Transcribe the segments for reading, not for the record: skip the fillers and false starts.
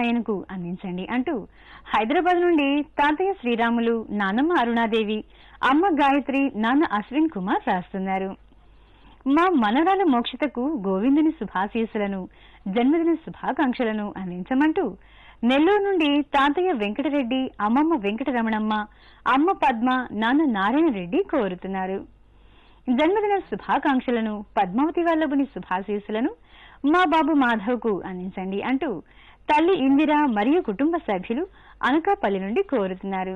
ఆయనకు అందించండి అంటూ హైదరాబాద్ నుండి తాతయ్య శ్రీరాములు, నానమ్మ అరుణాదేవి, అమ్మ గాయత్రి, నాన్న అశ్విన్ కుమార్ రాస్తున్నారు. మా మనవరాల మోక్షతకు గోవిందుని శుభాశీస్సులను, జన్మదిన శుభాకాంక్షలను అందించమంటూ నెల్లూరు నుండి తాతయ్య వెంకటరెడ్డి, అమ్మమ్మ వెంకటరమణమ్మ, అమ్మ పద్మ, నాన్న నారాయణ రెడ్డి కోరుతున్నారు. జన్మదిన శుభాకాంక్షలను, పద్మావతి వల్లభుని శుభాశీస్సులను మా బాబు మాధవ్కు అందించండి అంటూ తల్లి ఇందిర మరియు కుటుంబ సభ్యులు అనకాపల్లి నుండి కోరుతున్నారు.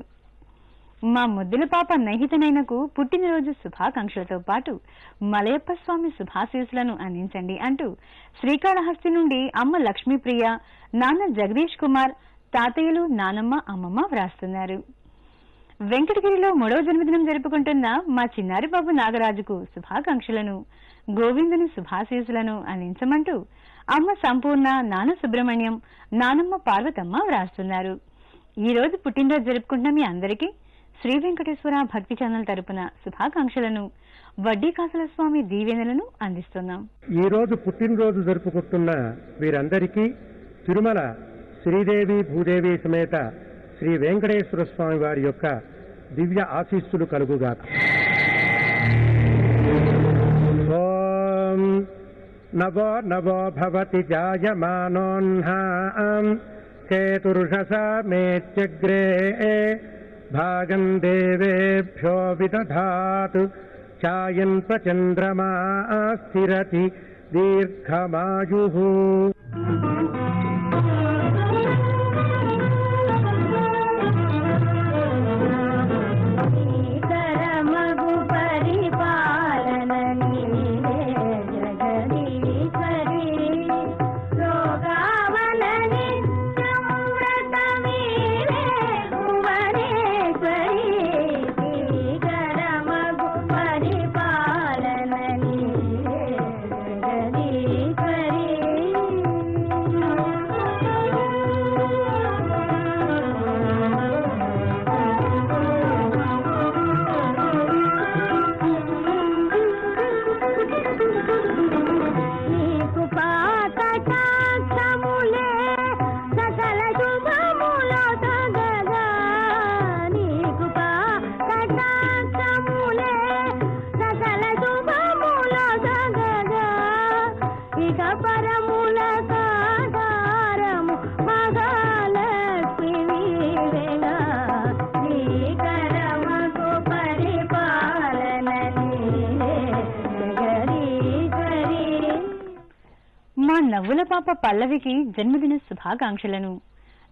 మా ముద్దుల పాప నహితనైనకు పుట్టినరోజు శుభాకాంక్షలతో పాటు మలయప్ప స్వామి శుభాశీస్సులను అందించండి అంటూ శ్రీకాళహస్తి నుండి అమ్మ లక్ష్మీప్రియ, నాన్న జగదీష్ కుమార్, తాతయ్యలు, నానమ్మ, అమ్మమ్మ వ్రాస్తున్నారు. వెంకటగిరిలో 3వ జన్మదినం జరుపుకుంటున్న మా చిన్నారి బాబు నాగరాజుకు శుభాకాంక్షలను, గోవిందుని శుభాశీస్సులను అందించమంటూ అమ్మ సంపూర్ణ, నాన్న సుబ్రహ్మణ్యం, నానమ్మ పార్వతమ్మ వ్రాస్తున్నారు. ఈ రోజు పుట్టినరోజు జరుపుకుంటున్న మీ అందరికీ శ్రీ వెంకటేశ్వర భక్తి ఛానల్ తరపున శుభాకాంక్షలను, వడ్డీ కాసుల స్వామి దీవెనలను అందిస్తున్నాం. ఈ రోజు పుట్టినరోజు జరుపుకుంటున్న వీరందరికీ తిరుమల శ్రీదేవి భూదేవి సమేత శ్రీ వెంకటేశ్వర స్వామి వారి యొక్క దివ్య ఆశీస్సులు కలుగుగాక. ఓం నవో నవో భవతి జాయమానోన్హాం కేతుర్షసామేత్యగ్రే భాగం దేవేభ్యో విదధాతు ఛాయన్ ప్రచంద్రమా స్థిరతి దీర్ఘమాయుః. మా నవ్వుల పాప పల్లవికి జన్మదిన శుభాకాంక్షలను,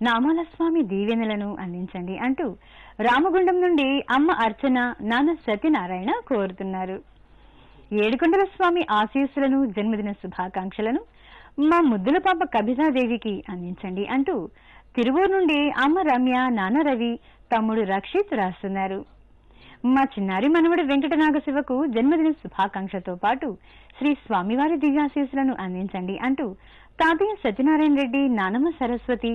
నామాల స్వామి దీవెనలను అందించండి అంటూ రామగుండం నుండి అమ్మ అర్చన, నాన్న సత్యనారాయణ కోరుతున్నారు. ఏడుకొండల స్వామి ఆశీస్సులను, జన్మదిన శుభాకాంక్షలను మా ముద్దుల పాప కవితాదేవికి అందించండి అంటూ తిరువూరు నుండి అమ్మ రమ్య, నాన్న రవి, తమ్ముడు రక్షిత్ రాస్తున్నారు. మా చిన్నారి మనవడు వెంకటనాగశివకు జన్మదిన శుభాకాంక్షలతో పాటు శ్రీ స్వామివారి దివ్యాశీస్సులను అందించండి అంటూ తాతయ్య సత్యనారాయణ రెడ్డి, నానమ్మ సరస్వతి,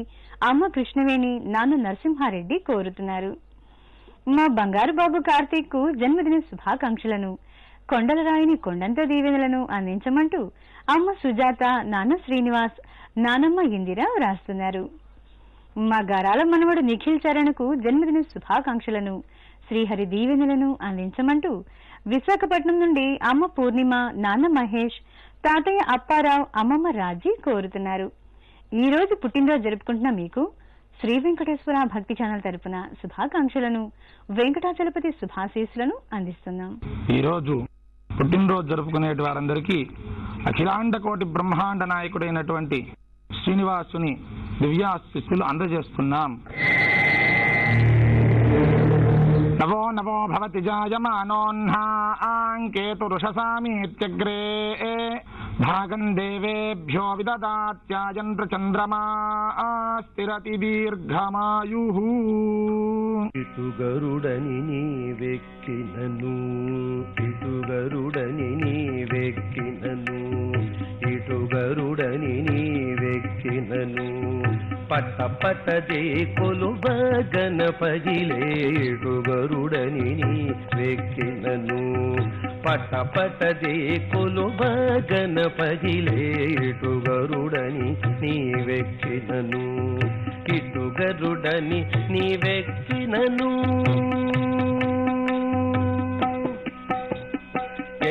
అమ్మ కృష్ణవేణి, నాన్న నరసింహారెడ్డి కోరుతున్నారు. మా బంగారు బాబు కార్తీక్ కు జన్మదిన శుభాకాంక్షలను, కొండలరాయిని కొండంత దీవెనలను అందించమంటూ అమ్మ సుజాత, నాన్న శ్రీనివాస్, నానమ్మ ఇందిర రాస్తున్నారు. మా గారాల మనవడు నిఖిల్ చరణ్కు జన్మదిన శుభాకాంక్షలను, శ్రీహరి దీవెనలను అందించమంటూ విశాఖపట్నం నుండి అమ్మ పూర్ణిమ, నాన్న మహేష్, తాతయ్య అప్పారావు, అమ్మమ్మ రాజీ కోరుతున్నారు. ఈ రోజు పుట్టినరోజు జరుపుకుంటున్న మీకు శ్రీ వెంకటేశ్వర భక్తి ఛానల్ తరపున శుభాకాంక్షలను, వెంకటాచలపతి శుభాశీస్సులను అందిస్తున్నాం. ఈ రోజు పుట్టినరోజు జరుపుకునే వారందరికీ అఖిలాండ కోటి బ్రహ్మాండ నాయకుడైనటువంటి శ్రీనివాసుని దివ్యాశీస్సులు అందజేస్తున్నాం. నవో నవో భవతి జాయమానోన్హాం కేతుర్షసామీత్యగ్రే భాగం దేవేభ్యో విదదాత్యాయన్ ప్రచంద్రమా స్థిరతి దీర్ఘమాయుః. ఇటు గరుడని నీ వెక్కినను, ఇటు గరుడని నీ వెక్కినను, ఇటు గరుడని నీ వెక్కినను, పట్ట పట్టదే కొలువ గణపదిలే, ఇటు గరుడని నీ వెక్కినను, పట పట దిక్కులు భజన పగిలే ఇటు గరుడని నీవెక్కినను ఇటు గరుడని నీవెక్కినను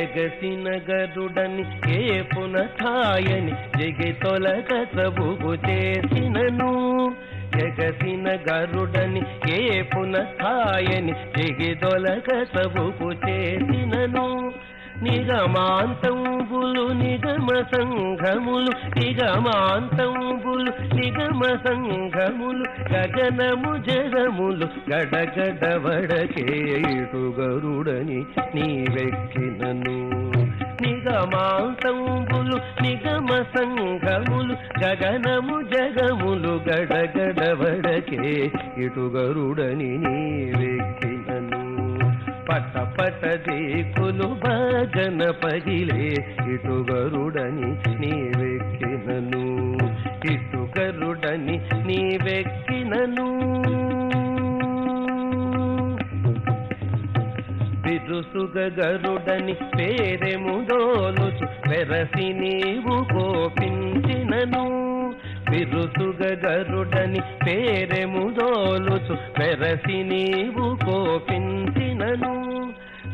ఎగసిన గరుడని ఏ పునఃాయని జగి తొలగ సబుగు చేసినను ఎగసిన గరుడని ఏ పునఃాయని జగి తొలగ సబుగు చేసినను నిగమాంతంబులు నిగమ సంఘములు నిగమాంతంబులు నిగమ సంఘములు గగనము జగములు గడగడ వడకే ఇటు గరుడని నీవెక్కినను నిగమాంతంబులు నిగమ సంఘములు గగనము జగములు గడగడ వడకే ఇటు గరుడని నీవెక్కినను పట పట దిక్కులు భజన పగిలే ఇటు గరుడని నీవెక్కినను ఇటు గరుడని నీవెక్కినను బిరుసుగ గరుడని పేరెముదోలుచు వెరసి నీవు కోపించినను బిరుసుగ గరుడని పేరెముదోలుచు వెరసి నీవు కోపించినను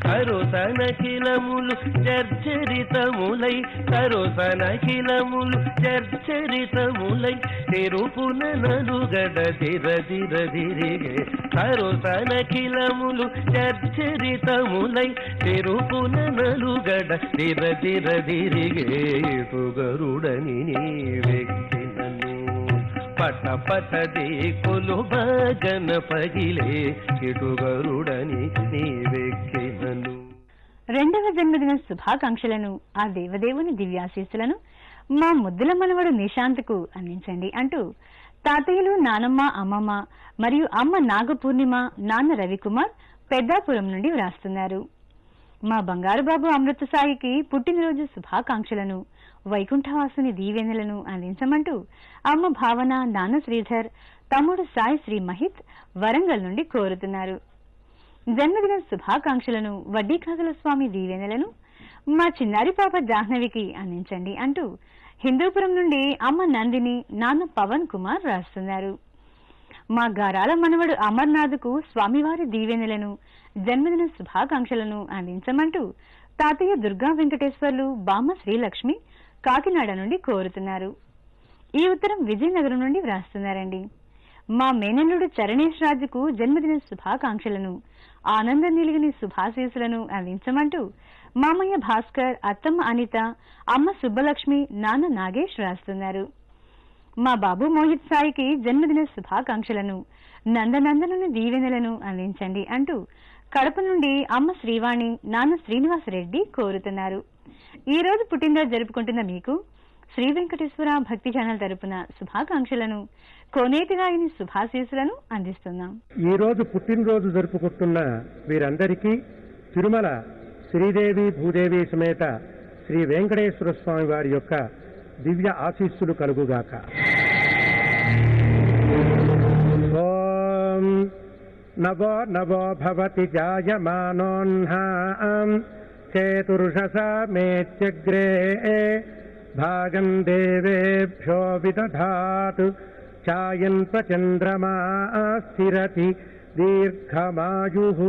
కరుసనఖిలములు చర్చరితములై కరుసనఖిలములు చర్చరితములై తిరుపున నలుగడ దిరదిరదిరిగే కరుసనఖిలములు చర్చరితములై తిరుపున నలుగడ దిరదిరదిరిగే ఇటు గరుడని నీవెక్కినను పట పట దిక్కులు భజన పగిలే ఇటు గరుడని నీవెక్కినను. రెండవ జన్మదిన శుభాకాంక్షలను ఆ దేవదేవుని దివ్యాశీస్సులను మా ముద్దుల మనవడు నిశాంత్కు అందించండి అంటూ తాతయ్యలు నానమ్మ అమ్మమ్మ మరియు అమ్మ నాగపూర్ణిమ నాన్న రవికుమార్ పెద్దాపురం నుండి వ్రాస్తున్నారు. మా బంగారు బాబు అమృత సాయికి పుట్టినరోజు శుభాకాంక్షలను వైకుంఠవాసుని దీవెనలను అందించమంటూ అమ్మ భావన నాన్న శ్రీధర్ తమ్ముడు సాయి శ్రీ మహిత్ వరంగల్ నుండి కోరుతున్నారు. జన్మదిన శుభాకాంక్షలను వడ్డీ కాగల స్వామి దీవెనలను మా చిన్నారి పాప జాహ్నవికి అందించండి అంటూ హిందూపురం నుండి అమ్మ నందిని నాన్న పవన్ కుమార్ రాస్తున్నారు. మా గారాల మనవడు అమర్నాథ్కు స్వామివారి దీవెనలను జన్మదిన శుభాకాంక్షలను అందించమంటూ తాతయ్య దుర్గా వెంకటేశ్వర్లు బామ్మ శ్రీలక్ష్మి కాకినాడ నుండి కోరుతున్నారు. ఈ ఉత్తరం విజయనగరం నుండి వ్రాస్తున్నారండి. మా మేనల్లుడు చరణేష్ రాజుకు జన్మదిన శుభాకాంక్షలను ఆనందం నిలిగిన శుభాశీస్సులను అందించమంటూ మామయ్య భాస్కర్ అత్తమ్మ అనిత అమ్మ సుబ్బలక్ష్మి నాన్న నాగేష్ రాస్తున్నారు. మా బాబు మోహిత్ సాయికి జన్మదిన శుభాకాంక్షలను నందనందనుని దీవెనలను అందించండి అంటూ కడప నుండి అమ్మ శ్రీవాణి నాన్న శ్రీనివాసరెడ్డి కోరుతున్నారు. ఈ రోజు పుట్టినరోజు జరుపుకుంటున్న మీకు శ్రీ వెంకటేశ్వర భక్తి ఛానల్ తరపున శుభాకాంక్షలను కోనేటి రాయిని శుభాశీస్సులను అందిస్తున్నాం. ఈ రోజు పుట్టినరోజు జరుపుకుంటున్న వీరందరికీ తిరుమల శ్రీదేవి భూదేవి సమేత శ్రీ వెంకటేశ్వర స్వామి వారి యొక్క దివ్య ఆశీస్సులు కలుగుగాక. ఓం నవో నవో భవతి జాయమానోన్హాం చేతుర్షసా మేత్యగ్రే భాగం దేవేభ్యో విదధాతు ఛాయన్ ప్రచంద్రమా స్థిరతి దీర్ఘమాయుః.